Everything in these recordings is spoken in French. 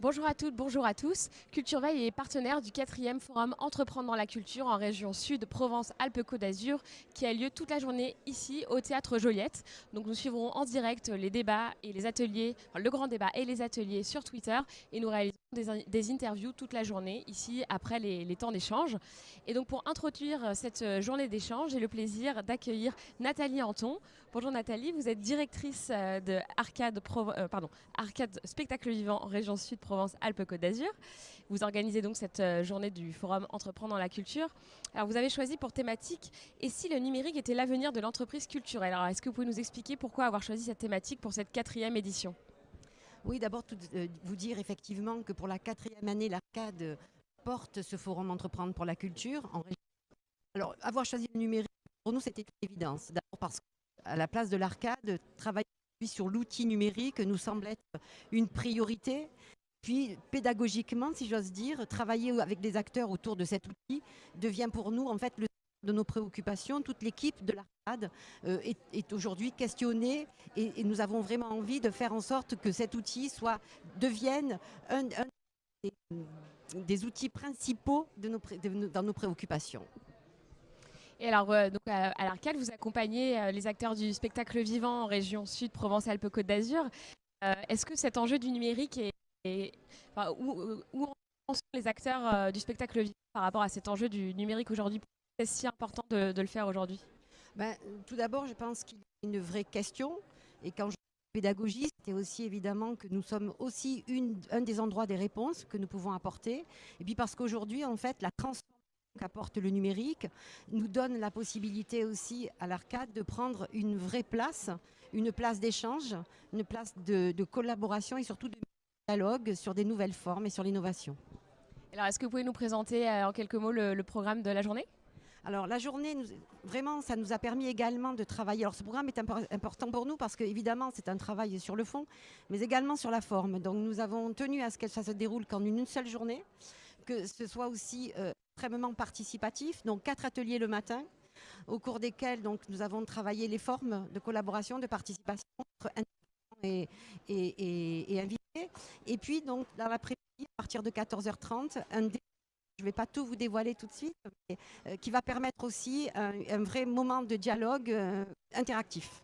Bonjour à toutes, bonjour à tous. Culture Veille est partenaire du 4e Forum Entreprendre dans la culture en région Sud, Provence-Alpes-Côte d'Azur, qui a lieu toute la journée ici au Théâtre Joliette. Donc nous suivrons en direct les débats et les ateliers, enfin, le grand débat et les ateliers sur Twitter, et nous réalisons des interviews toute la journée ici après les temps d'échange. Et donc pour introduire cette journée d'échange, j'ai le plaisir d'accueillir Nathalie Anton. Bonjour Nathalie, vous êtes directrice de Arcade Spectacle Vivant en région Sud Provence-Alpes-Côte d'Azur. Vous organisez donc cette journée du forum Entreprendre dans la culture. Alors vous avez choisi pour thématique « Et si le numérique était l'avenir de l'entreprise culturelle ?» Alors est-ce que vous pouvez nous expliquer pourquoi avoir choisi cette thématique pour cette 4e édition? Oui, d'abord, vous dire effectivement que pour la 4e année, l'Arcade porte ce forum Entreprendre pour la culture. Alors, avoir choisi le numérique, pour nous, c'était une évidence. D'abord parce qu'à la place de l'Arcade, travailler sur l'outil numérique nous semble être une priorité. Puis, pédagogiquement, si j'ose dire, travailler avec des acteurs autour de cet outil devient pour nous, en fait, le de nos préoccupations. Toute l'équipe de l'Arcade est aujourd'hui questionnée et nous avons vraiment envie de faire en sorte que cet outil devienne un des outils principaux dans nos préoccupations. Et alors, donc à l'Arcade, vous accompagnez les acteurs du spectacle vivant en région Sud Provence-Alpes-Côte d'Azur. Est-ce que cet enjeu du numérique où en sont les acteurs du spectacle vivant par rapport à cet enjeu du numérique aujourd'hui? C'est si important de le faire aujourd'hui? Tout d'abord, je pense qu'il y a une vraie question. Et quand je dis pédagogie, c'est aussi évidemment que nous sommes aussi un des endroits des réponses que nous pouvons apporter. Et puis parce qu'aujourd'hui, en fait, la transformation qu'apporte le numérique nous donne la possibilité aussi à l'Arcade de prendre une vraie place, une place d'échange, une place de collaboration et surtout de dialogue sur des nouvelles formes et sur l'innovation. Alors, est-ce que vous pouvez nous présenter en quelques mots le programme de la journée? Alors la journée, vraiment, ça nous a permis également de travailler. Alors ce programme est important pour nous parce qu'évidemment, c'est un travail sur le fond, mais également sur la forme. Donc nous avons tenu à ce que ça se déroule qu'en une seule journée, que ce soit aussi extrêmement participatif. Donc 4 ateliers le matin, au cours desquels donc, nous avons travaillé les formes de collaboration, de participation entre intervenants et invités. Et puis donc dans l'après-midi, à partir de 14h30, je ne vais pas tout vous dévoiler tout de suite, mais qui va permettre aussi un vrai moment de dialogue interactif.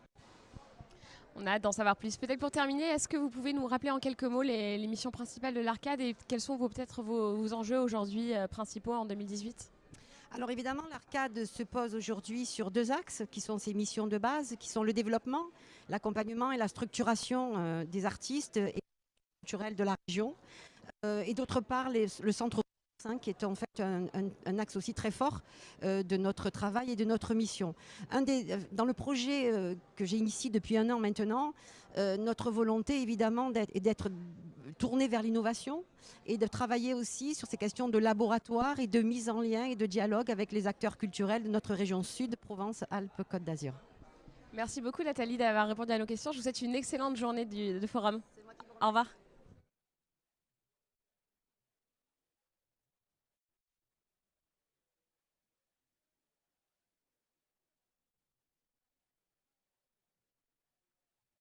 On a hâte d'en savoir plus. Peut-être pour terminer, est-ce que vous pouvez nous rappeler en quelques mots les missions principales de l'Arcade et quels sont peut-être vos enjeux aujourd'hui principaux en 2018? Alors évidemment, l'Arcade se pose aujourd'hui sur 2 axes qui sont ses missions de base, qui sont le développement, l'accompagnement et la structuration des artistes et culturels de la région. Et d'autre part, le centre qui est en fait un axe aussi très fort de notre travail et de notre mission. Dans le projet que j'ai initié depuis 1 an maintenant, notre volonté évidemment est d'être tourné vers l'innovation et de travailler aussi sur ces questions de laboratoire et de mise en lien et de dialogue avec les acteurs culturels de notre région Sud, Provence-Alpes-Côte d'Azur. Merci beaucoup Nathalie d'avoir répondu à nos questions. Je vous souhaite une excellente journée de forum. Au revoir.